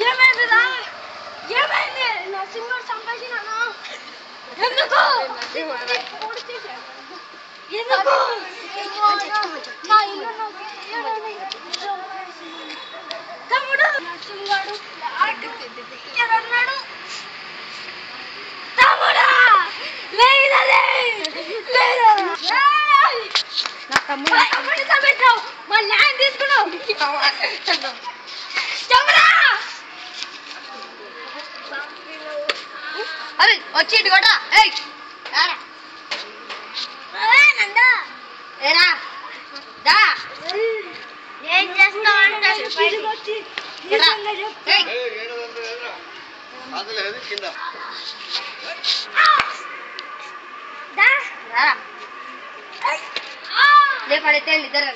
ఏమైందిరా ఏమైంది నా సింగర్ సంపాదించినాను ఎందుకు ఎందుకు మా ఇల్లు తమ్ముడు నా సింగాడు తమ్ముడా లేదలే నా తమ్ముడితో పెట్టావు మా ల్యాండ్ తీసుకున్నావు అరే వచ్చి ఇటు కొట్ట ఏం చేస్తావు పడితే ఇద్దరు